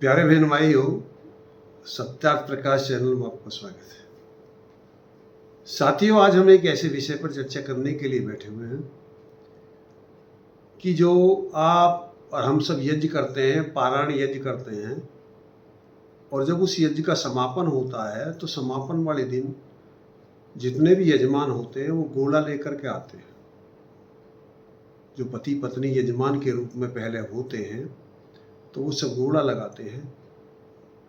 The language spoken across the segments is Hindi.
प्यारे बहन भाइयों, सत्यार्थ प्रकाश चैनल में आपका स्वागत है। साथियों, आज हम एक ऐसे विषय पर चर्चा करने के लिए बैठे हुए हैं कि जो आप और हम सब यज्ञ करते हैं, पारायण यज्ञ करते हैं, और जब उस यज्ञ का समापन होता है तो समापन वाले दिन जितने भी यजमान होते हैं वो गोला लेकर के आते हैं। जो पति पत्नी यजमान के रूप में पहले होते हैं तो वो सब गोला लगाते हैं।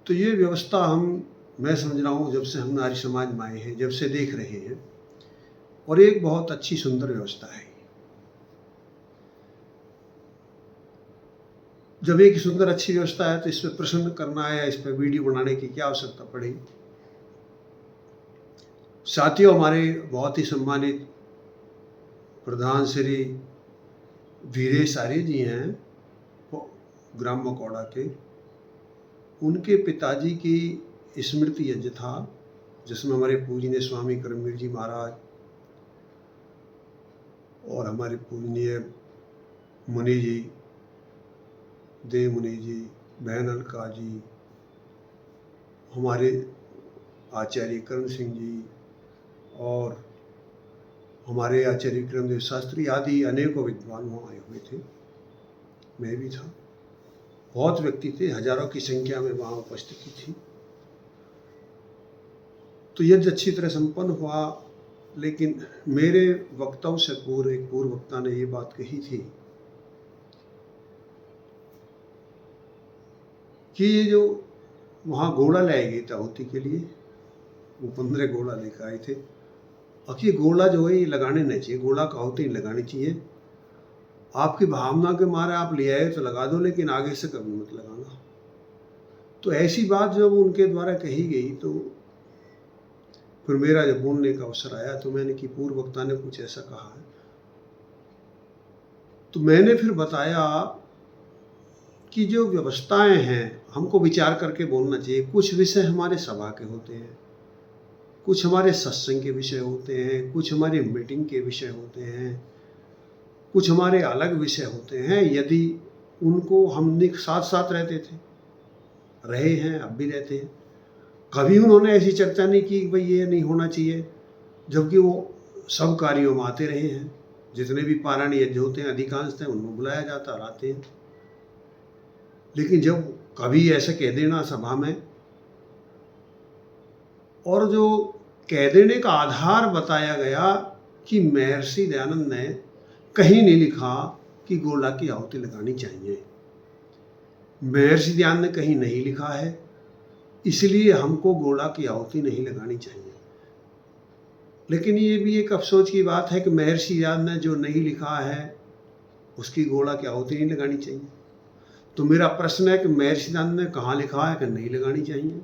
तो ये व्यवस्था मैं समझ रहा हूँ जब से हम नारी समाज में आए हैं, जब से देख रहे हैं, और एक बहुत अच्छी सुंदर व्यवस्था है। जब एक सुंदर अच्छी व्यवस्था है तो इस पर प्रश्न करना है या इस पर वीडियो बनाने की क्या आवश्यकता पड़ी। साथियों, हमारे बहुत ही सम्मानित प्रधान श्री वीरेश आर्य जी हैं, ग्राम मकौड़ा के। उनके पिताजी की स्मृति यज्ञ था जिसमें हमारे पूजनीय स्वामी करमवीर जी महाराज और हमारे पूजनीय मुनि जी, देव मुनि जी, बहन अलका जी, हमारे आचार्य करण सिंह जी और हमारे आचार्य विक्रमदेव शास्त्री आदि अनेकों विद्वान वहाँ आए हुए थे। मैं भी था। बहुत व्यक्ति थे, हजारों की संख्या में वहाँ उपस्थिति थी। तो यज्ञ अच्छी तरह संपन्न हुआ, लेकिन मेरे वक्तव्य से एक पूर्व वक्ता ने ये बात कही थी कि ये जो वहाँ घोड़ा लाई गई था आहुति के लिए, वो 15 घोड़ा लेकर आए थे। अब ये घोड़ा जो है ये लगाने नहीं चाहिए, घोड़ा का आहुति नहीं लगानी चाहिए। आपकी भावना के मारे आप ले आए तो लगा दो, लेकिन आगे से कभी मत लगाना। तो ऐसी बात जब उनके द्वारा कही गई तो फिर मेरा जब बोलने का अवसर आया तो मैंने कि पूर्व वक्ता ने कुछ ऐसा कहा है, तो मैंने फिर बताया कि जो व्यवस्थाएं हैं हमको विचार करके बोलना चाहिए। कुछ विषय हमारे सभा के होते हैं, कुछ हमारे सत्संग के विषय होते हैं, कुछ हमारे मीटिंग के विषय होते हैं, कुछ हमारे अलग विषय होते हैं। यदि उनको हम साथ साथ रहते थे, रहे हैं, अब भी रहते हैं, कभी उन्होंने ऐसी चर्चा नहीं की कि भाई ये नहीं होना चाहिए, जबकि वो सब कार्यों में आते रहे हैं। जितने भी पारायण यज्ञ होते हैं अधिकांशतः उनमें बुलाया जाता और आते हैं। लेकिन जब कभी ऐसा कह देना सभा में, और जो कह देने का आधार बताया गया कि महर्षि दयानंद ने कहीं नहीं लिखा कि गोला की आहुति लगानी चाहिए। महर्षि दयानंद ने कहीं नहीं लिखा है, इसलिए हमको गोला की आहुति नहीं लगानी चाहिए। लेकिन ये भी एक अफसोस की बात है कि महर्षि दयानंद ने जो नहीं लिखा है उसकी गोला की आहुति नहीं लगानी चाहिए। तो मेरा प्रश्न है कि महर्षि दयानंद ने कहाँ लिखा है कि नहीं लगानी चाहिए।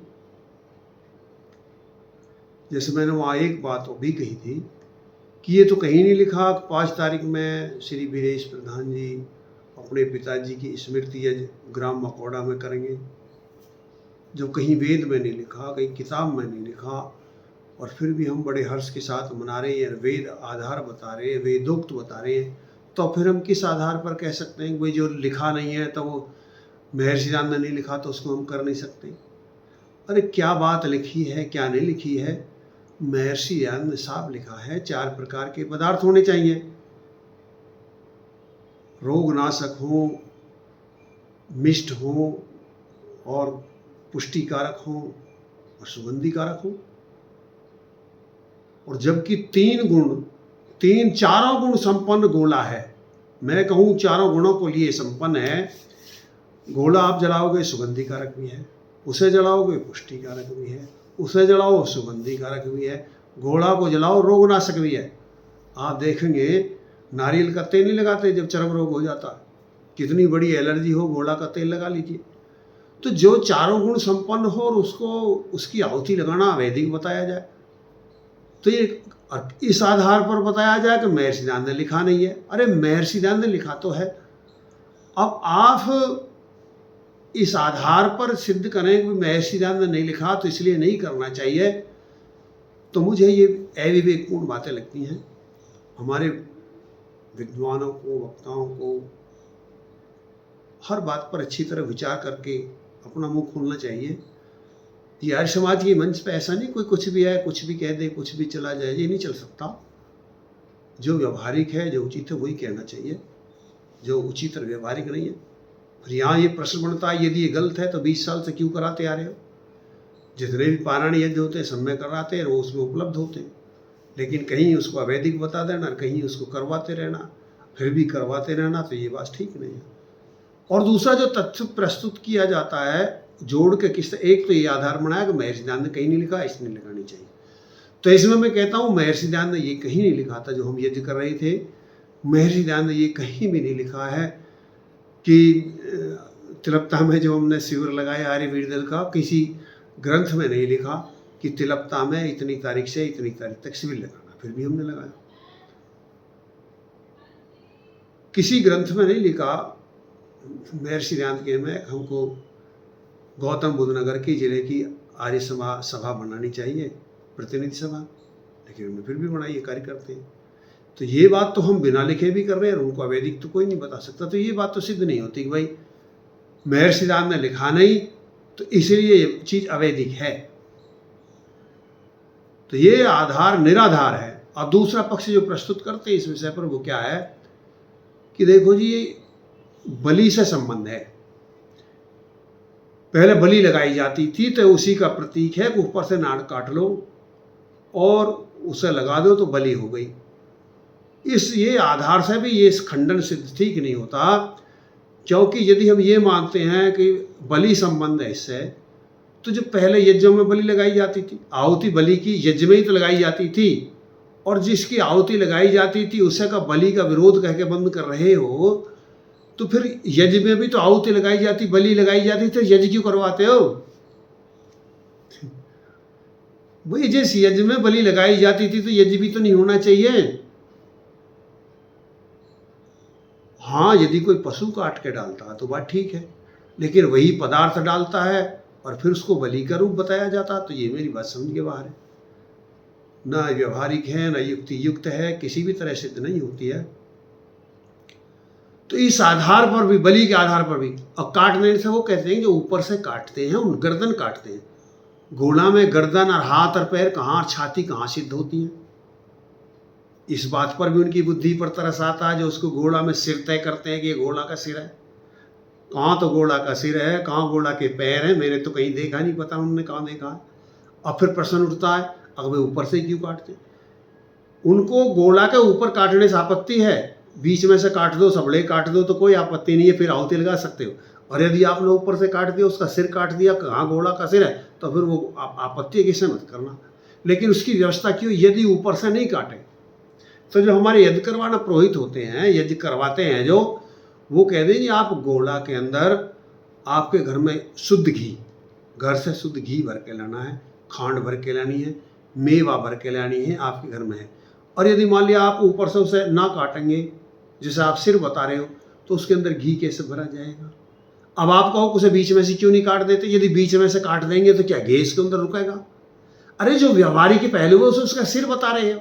जैसे मैंने वहाँ एक बात वो भी कही थी कि ये तो कहीं नहीं लिखा 5 तारीख में श्री वीरेश प्रधान जी अपने पिताजी की स्मृति यज्ञ ग्राम मकौड़ा में करेंगे, जो कहीं वेद में नहीं लिखा, कहीं किताब में नहीं लिखा। और फिर भी हम बड़े हर्ष के साथ मना रहे हैं, वेद आधार बता रहे हैं, वेदोक्त बता रहे हैं। तो फिर हम किस आधार पर कह सकते हैं कि भाई जो लिखा नहीं है तो वो महर्षि दयानंद ने नहीं लिखा तो उसको हम कर नहीं सकते। अरे क्या बात लिखी है, क्या नहीं लिखी है। महर्षि दयानंद ने साफ लिखा है 4 प्रकार के पदार्थ होने चाहिए। रोगनाशक हो, मिष्ट हो, और पुष्टिकारक हो, और सुगंधी कारक हो। और जबकि 4 गुण संपन्न गोला है, मैं कहूँ 4 गुणों को लिए संपन्न है। गोला आप जलाओगे सुगंधी कारक भी है, उसे जलाओगे पुष्टि कारक भी है, उसे जलाओ सुगंधी कारक भी है, घोड़ा को जलाओ रोगनाशक भी है। आप देखेंगे नारियल का तेल नहीं लगाते जब चर्म रोग हो जाता, कितनी बड़ी एलर्जी हो, घोड़ा का तेल लगा लीजिए। तो जो 4 गुण संपन्न हो और उसकी आहुति लगाना वैदिक बताया जाए, तो ये इस आधार पर बताया जाए कि महर्षि दयानंद ने लिखा नहीं है। अरे महर्षि दयानंद ने लिखा तो है। अब आप इस आधार पर सिद्ध करें कि महर्षि दयानंद ने नहीं लिखा तो इसलिए नहीं करना चाहिए, तो मुझे ये अविवेकपूर्ण बातें लगती हैं। हमारे विद्वानों को, वक्ताओं को हर बात पर अच्छी तरह विचार करके अपना मुंह खोलना चाहिए। ये आर्य समाज के मंच पे ऐसा नहीं कोई कुछ भी है, कुछ भी कह दे, कुछ भी चला जाए, ये नहीं चल सकता। जो व्यवहारिक है, जो उचित है, वही कहना चाहिए। जो उचित और व्यवहारिक नहीं है, फिर यहाँ ये प्रश्न बनता है, यदि ये गलत है तो 20 साल से क्यों कराते आ रहे हो? जितने भी पारायण यज्ञ होते हैं सब में कराते हैं, वो उसमें उपलब्ध होते हैं, लेकिन कहीं उसको अवैधिक बता देना, कहीं उसको करवाते रहना, फिर भी करवाते रहना, तो ये बात ठीक नहीं है। और दूसरा जो तथ्य प्रस्तुत किया जाता है जोड़ के किस, एक तो ये आधार बनाया कि महर्षि दयानंद ने कहीं नहीं लिखा, इसने लिखानी चाहिए। तो इसमें मैं कहता हूँ महर्षि दयानंद ने ये कहीं नहीं लिखा था। जो हम यज्ञ कर रहे थे, महर्षि दयानंद ने ये कहीं भी नहीं लिखा है कि तिलपता में जो हमने शिविर लगाया आर्यवीर दल का, किसी ग्रंथ में नहीं लिखा कि तिलपता में इतनी तारीख से इतनी तारीख तक शिविर लगाना, फिर भी हमने लगाया। किसी ग्रंथ में नहीं लिखा। महर्षि दयानंद के में हमको गौतम बुद्ध नगर की जिले की आर्य सभा बनानी चाहिए, प्रतिनिधि सभा, लेकिन उन्होंने फिर भी बनाई, ये कार्य करते हैं। तो ये बात तो हम बिना लिखे भी कर रहे हैं, और उनको अवैधिक तो कोई नहीं बता सकता। तो ये बात तो सिद्ध नहीं होती कि भाई महर्षि दयानंद ने लिखा नहीं तो इसलिए ये चीज अवैधिक है। तो ये आधार निराधार है। और दूसरा पक्ष जो प्रस्तुत करते हैं इस विषय पर, वो क्या है कि देखो जी, ये बलि से संबंध है। पहले बलि लगाई जाती थी तो उसी का प्रतीक है कि ऊपर से नाड़ काट लो और उसे लगा दो तो बलि हो गई। ये आधार से भी ये खंडन सिद्ध ठीक नहीं होता, क्योंकि यदि हम ये मानते हैं कि बलि संबंध है इससे, तो जो पहले यज्ञों में बलि लगाई जाती थी, आहुति बलि की यज्ञ में ही तो लगाई जाती थी, और जिसकी आहुति लगाई जाती थी उसे का बलि का विरोध कह के बंद कर रहे हो, तो फिर यज्ञ में भी तो आहुति लगाई जाती, बलि लगाई जाती, तो यज्ञ क्यों करवाते हो? भाई जिस यज्ञ में बलि लगाई जाती थी तो यज्ञ भी तो नहीं होना चाहिए। हाँ, यदि कोई पशु काट के डालता है तो बात ठीक है, लेकिन वही पदार्थ डालता है और फिर उसको बलि का रूप बताया जाता, तो ये मेरी बात समझ के बाहर है। ना व्यवहारिक है, ना युक्ति युक्त है, किसी भी तरह सिद्ध नहीं होती है। तो इस आधार पर भी, बलि के आधार पर भी, और काटने से वो कहते हैं जो ऊपर से काटते हैं उन गर्दन काटते हैं। घोड़ा में गर्दन और हाथ और पैर कहाँ, छाती कहाँ सिद्ध होती है? इस बात पर भी उनकी बुद्धि पर तरस आता है, जो उसको घोड़ा में सिर तय करते हैं कि ये घोड़ा का सिर है। कहाँ तो घोड़ा का सिर है, कहाँ घोड़ा के पैर हैं, मैंने तो कहीं देखा नहीं, पता उन्होंने कहाँ देखा है। और फिर प्रश्न उठता है, अब वे ऊपर से क्यों काटते? उनको घोड़ा के ऊपर काटने से आपत्ति है, बीच में से काट दो, सबड़े काट दो तो कोई आपत्ति नहीं है, फिर आहुति लगा सकते हो। और यदि आपने ऊपर से काट दिया, उसका सिर काट दिया, कहाँ घोड़ा का सिर है, तो फिर वो आपत्ति किसे मत करना। लेकिन उसकी व्यवस्था क्यों? यदि ऊपर से नहीं काटे तो जो हमारे यज्ञ करवाना पुरोहित होते हैं, यज्ञ करवाते हैं जो, वो कह देंगे आप घोड़ा के अंदर आपके घर में शुद्ध घी, घर से शुद्ध घी भर के लाना है, खांड भर के लानी है, मेवा भर के लानी है, आपके घर में है। और यदि मान लिया आप ऊपर से उसे ना काटेंगे, जैसे आप सिर बता रहे हो, तो उसके अंदर घी कैसे भरा जाएगा? अब आप कहो उसे बीच में से क्यों नहीं काट देते? यदि बीच में से काट देंगे तो क्या गैस के अंदर रुकेगा? अरे जो व्यवहारिक पहलू है उसका सिर बता रहे हो।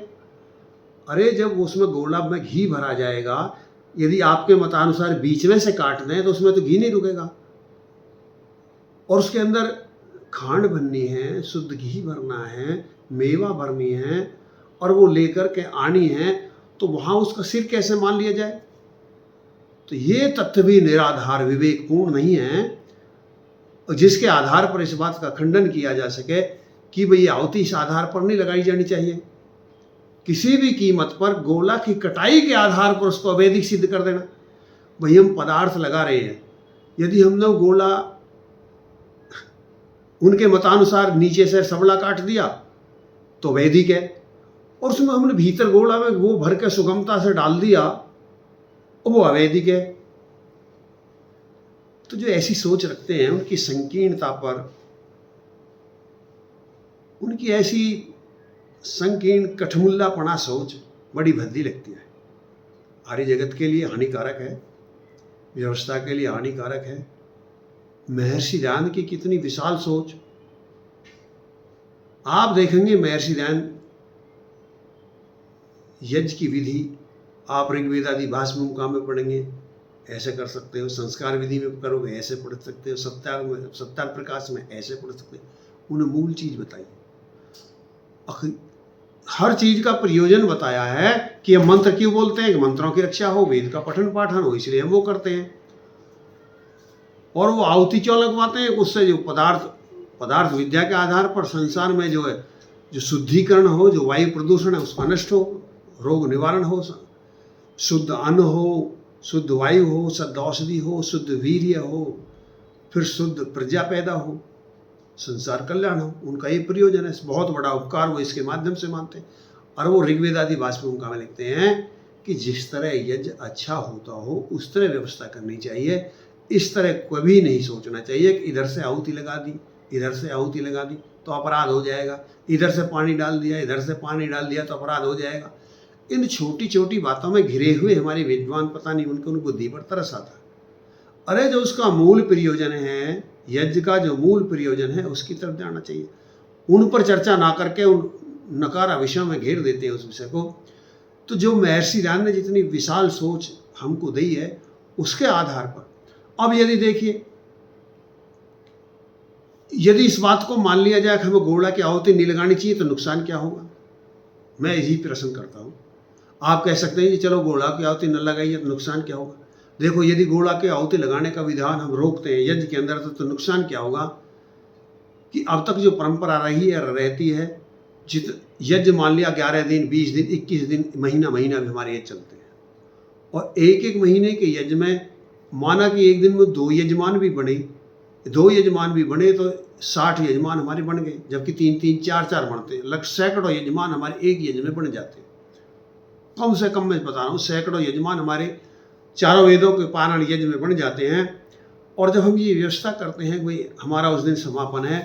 अरे जब उसमें गोला में घी भरा जाएगा, यदि आपके मतानुसार बीच में से काट दें तो उसमें तो घी नहीं रुकेगा। और उसके अंदर खांड भरनी है, शुद्ध घी भरना है, मेवा भरनी है, और वो लेकर के आनी है, तो वहाँ उसका सिर कैसे मान लिया जाए? तो ये तथ्य भी निराधार विवेकपूर्ण नहीं है, और जिसके आधार पर इस बात का खंडन किया जा सके कि भाई आहुति इस आधार पर नहीं लगाई जानी चाहिए। किसी भी कीमत पर गोला की कटाई के आधार पर उसको अवैधिक सिद्ध कर देना। भाई हम पदार्थ लगा रहे हैं, यदि हमने गोला उनके मतानुसार नीचे से सबला काट दिया तो वैदिक है, और उसमें हमने भीतर गोला में वो भर के सुगमता से डाल दिया वो अवैधिक है। तो जो ऐसी सोच रखते हैं उनकी संकीर्णता पर, उनकी ऐसी संकीर्ण कठमुल्लापना सोच बड़ी भद्दी लगती है। आर्य जगत के लिए हानिकारक है, व्यवस्था के लिए हानिकारक है। महर्षि दयानंद की कितनी विशाल सोच। आप देखेंगे महर्षि दयानंद यज्ञ की विधि आप ऋग्वेद आदि भाष्य में मुकाम में पढ़ेंगे, ऐसे कर सकते हो, संस्कार विधि में करोगे ऐसे पढ़ सकते हो, सत्यार प्रकाश में ऐसे पढ़ सकते हो। उन्हें मूल चीज़ बताई, हर चीज का प्रयोजन बताया है कि हम मंत्र क्यों बोलते हैं, कि मंत्रों की रक्षा हो, वेद का पठन पाठन हो, इसलिए हम वो करते हैं। और वो आहुति क्यों लगवाते हैं, उससे जो पदार्थ विद्या के आधार पर संसार में जो है, जो शुद्धिकरण हो, जो वायु प्रदूषण है उसका नष्ट हो, रोग निवारण हो, शुद्ध अन्न हो, शुद्ध वायु हो, शुद्ध औषधि हो, शुद्ध वीर्य हो, फिर शुद्ध प्रजा पैदा हो, संसार कल्याण हो। उनका ये प्रयोजन है, बहुत बड़ा उपकार वो इसके माध्यम से मानते हैं। और वो ऋग्वेद आदि वाष्पभूमिका में लिखते हैं कि जिस तरह यज्ञ अच्छा होता हो उस तरह व्यवस्था करनी चाहिए। इस तरह कभी नहीं सोचना चाहिए कि इधर से आहुति लगा दी, इधर से आहुति लगा दी तो अपराध हो जाएगा, इधर से पानी डाल दिया, इधर से पानी डाल दिया तो अपराध हो जाएगा। इन छोटी छोटी बातों में घिरे हुए हमारे विद्वान पता नहीं उनको बुद्धि पर तरस आता। अरे जो उसका मूल प्रयोजन है, यज्ञ का जो मूल प्रयोजन है उसकी तरफ जाना चाहिए। उन पर चर्चा ना करके उन नकारा विषयों में घेर देते हैं उस विषय को। तो जो महर्षि राम ने जितनी विशाल सोच हमको दी है उसके आधार पर अब यदि देखिए, यदि इस बात को मान लिया जाए कि हमें घोड़ा की आहुति नहीं लगानी चाहिए तो नुकसान क्या होगा, मैं यही प्रश्न करता हूँ। आप कह सकते हैं कि चलो घोड़ा की आहुति न लगाइए तो नुकसान क्या होगा। देखो, यदि घोड़ा की आहुति लगाने का विधान हम रोकते हैं यज्ञ के अंदर तो नुकसान क्या होगा कि अब तक जो परंपरा रही है रहती है, यज्ञ मान लिया 11 दिन, 20 दिन, 21 दिन, महीना महीना भी हमारे यज्ञ चलते हैं। और एक एक महीने के यज्ञ में माना कि एक दिन में 2 यजमान भी बने, 2 यजमान भी बने तो 60 यजमान हमारे बन गए, जबकि 3-3, 4-4 बनते, लगभग सैकड़ों यजमान हमारे एक यज्ञ में बन जाते हैं। कम से कम मैं बता रहा हूँ, सैकड़ों यजमान हमारे चारों वेदों के पारण यज्ञ में बन जाते हैं। और जब हम ये व्यवस्था करते हैं भाई हमारा उस दिन समापन है,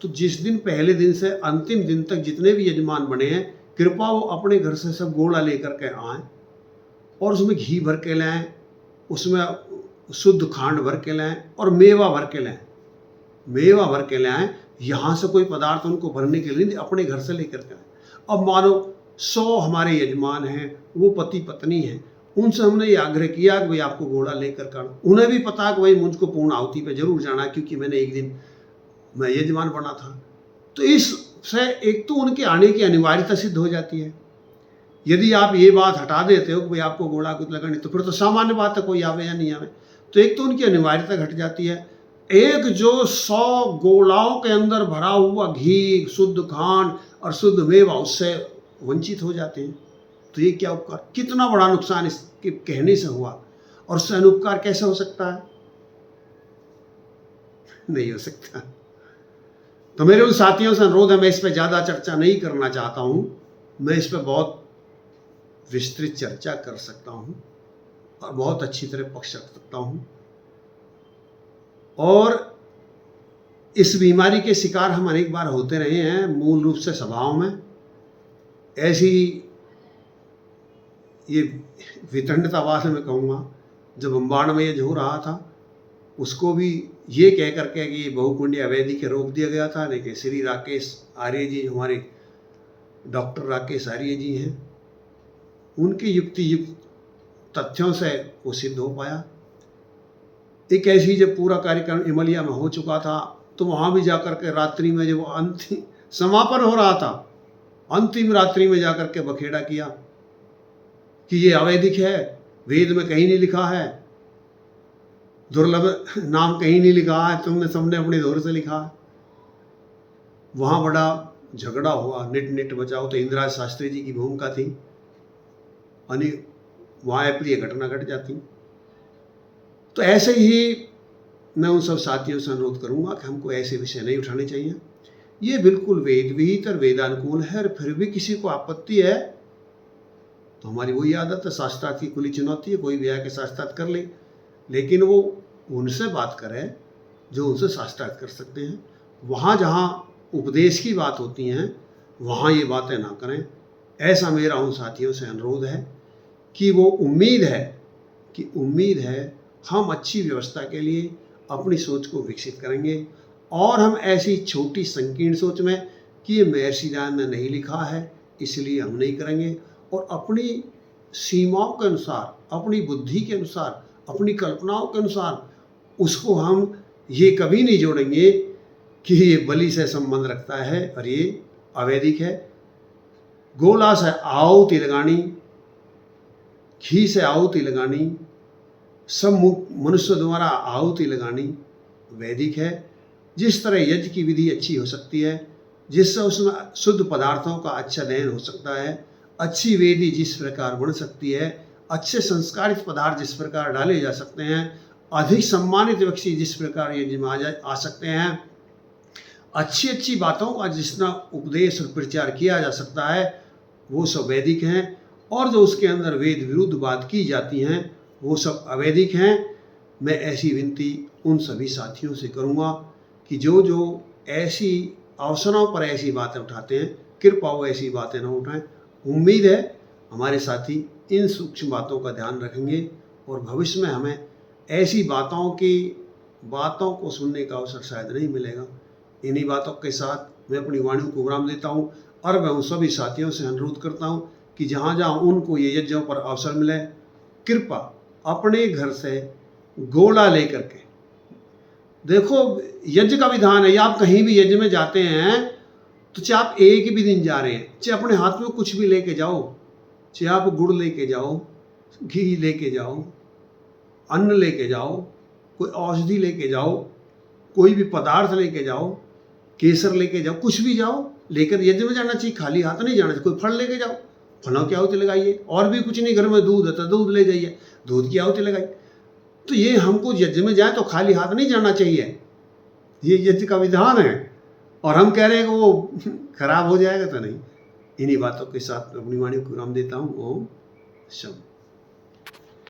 तो जिस दिन पहले दिन से अंतिम दिन तक जितने भी यजमान बने हैं, कृपा वो अपने घर से सब गोला लेकर के आएँ और उसमें घी भर के लाएँ, उसमें शुद्ध खांड भर के लाएँ और मेवा भर के लाएँ, मेवा भर के लाएँ। यहाँ से कोई पदार्थ उनको भरने के लिए अपने घर से लेकर के आए। अब मानो 100 हमारे यजमान हैं, वो पति पत्नी हैं, उनसे हमने ये आग्रह किया कि भाई आपको घोड़ा लेकर कर, उन्हें भी पता है कि भाई मुझको पूर्ण आहुति पे जरूर जाना है क्योंकि मैंने एक दिन मैं यजमान बना था। तो इससे एक तो उनके आने की अनिवार्यता सिद्ध हो जाती है। यदि आप ये बात हटा देते हो कि भाई आपको घोड़ा कुछ लगानी, तो फिर तो सामान्य बात है कोई आवे या नहीं आवे। तो एक तो उनकी अनिवार्यता घट जाती है। एक जो 100 गोलाओं के अंदर भरा हुआ घी, शुद्ध खांड और शुद्ध मेवा, उससे वंचित हो जाते हैं। तो ये क्या उपकार, कितना बड़ा नुकसान इसके कहने से हुआ। और उससे अनुपकार कैसे हो सकता है, नहीं हो सकता। तो मेरे उन साथियों से अनुरोध है, मैं इस पर ज़्यादा चर्चा नहीं करना चाहता हूँ। मैं इस पर बहुत विस्तृत चर्चा कर सकता हूँ और बहुत अच्छी तरह पक्ष रख सकता हूँ। और इस बीमारी के शिकार हम अनेक बार होते रहे हैं, मूल रूप से सभाओं में। ऐसी ये वितंडतावाद में कहूँगा, जब अम्बाड़ में ये हो रहा था उसको भी ये कह करके कि बहुकुंडी अवैधी के रोक दिया गया था, लेकिन श्री राकेश आर्य जी, हमारे डॉक्टर राकेश आर्य जी हैं, उनकी युक्ति युक्त तथ्यों से वो सिद्ध हो पाया। एक ऐसी जब पूरा कार्यक्रम इमलिया में हो चुका था तो वहाँ भी जाकर के रात्रि में जब अंतिम समापन हो रहा था, अंतिम रात्रि में जाकर के बखेड़ा किया कि ये अवैधिक है, वेद में कहीं नहीं लिखा है, दुर्लभ नाम कहीं नहीं लिखा है, तुमने सबने अपने दौर से लिखा है। वहाँ बड़ा झगड़ा हुआ, निट निट बचाओ। तो इंदिराज शास्त्री जी की भूमिका थी, यानी वहाँ अप्रिय घटना घट जाती। तो ऐसे ही मैं उन सब साथियों से अनुरोध करूँगा कि हमको ऐसे विषय नहीं उठाने चाहिए। ये बिल्कुल वेद विहित और वेदानुकूल है, और फिर भी किसी को आपत्ति है तो हमारी वही आदत है, शास्त्रार्थ की खुली चुनौती है, कोई भी आके शास्त्रार्थ कर ले, लेकिन वो उनसे बात करें जो उनसे शास्त्रार्थ कर सकते हैं। वहाँ जहाँ उपदेश की बात होती हैं वहाँ ये बातें ना करें। ऐसा मेरा उन साथियों से अनुरोध है कि वो उम्मीद है हम अच्छी व्यवस्था के लिए अपनी सोच को विकसित करेंगे। और हम ऐसी छोटी संकीर्ण सोच में कि ये महर्षि राम ने नहीं लिखा है इसलिए हम नहीं करेंगे, और अपनी सीमाओं के अनुसार, अपनी बुद्धि के अनुसार, अपनी कल्पनाओं के अनुसार, उसको हम ये कभी नहीं जोड़ेंगे कि ये बलि से संबंध रखता है और ये अवैदिक है। गोला से आहुति लगानी, घी से आहुति लगानी, सब मनुष्य द्वारा आहुति लगानी वैदिक है। जिस तरह यज्ञ की विधि अच्छी हो सकती है, जिससे उसमें शुद्ध पदार्थों का अच्छा दहन हो सकता है, अच्छी वेदी जिस प्रकार बन सकती है, अच्छे संस्कारित पदार्थ जिस प्रकार डाले जा सकते हैं, अधिक सम्मानित व्यक्ति जिस प्रकार यज्ञ में आ सकते हैं, अच्छी अच्छी बातों का जितना उपदेश और प्रचार किया जा सकता है, वो सब वैदिक हैं। और जो उसके अंदर वेद विरुद्ध बात की जाती हैं वो सब अवैदिक हैं। मैं ऐसी विनती उन सभी साथियों से करूँगा कि जो जो ऐसी अवसरों पर ऐसी बातें उठाते हैं, कृपा वो ऐसी बातें न उठाएं। उम्मीद है हमारे साथी इन सूक्ष्म बातों का ध्यान रखेंगे और भविष्य में हमें ऐसी बातों को सुनने का अवसर शायद नहीं मिलेगा। इन्हीं बातों के साथ मैं अपनी वाणी को विराम देता हूँ और मैं उन सभी साथियों से अनुरोध करता हूँ कि जहाँ जहाँ उनको ये यज्ञों पर अवसर मिले, कृपा अपने घर से गोला लेकर के, देखो यज्ञ का विधान है, या आप कहीं भी यज्ञ में जाते हैं तो चाहे आप एक भी दिन जा रहे हैं, चाहे अपने हाथ में कुछ भी लेके जाओ, चाहे आप गुड़ लेके जाओ, घी लेके जाओ, अन्न लेके जाओ, कोई औषधि लेके जाओ, कोई भी पदार्थ लेके जाओ, केसर लेके जाओ, कुछ भी जाओ लेकर यज्ञ में जाना चाहिए। खाली हाथ नहीं जाना चाहिए। कोई फल लेके जाओ, फलों की आहुति लगाइए। और भी कुछ नहीं, घर में दूध है तो दूध ले जाइए, दूध की आहुति लगाइए। तो ये हमको यज्ञ में जाए तो खाली हाथ नहीं जाना चाहिए, ये यज्ञ का विधान है। और हम कह रहे हैं कि वो खराब हो जाएगा तो नहीं। इन्हीं बातों के साथ अपनी वाणी को विराम देता हूँ। ओम शम।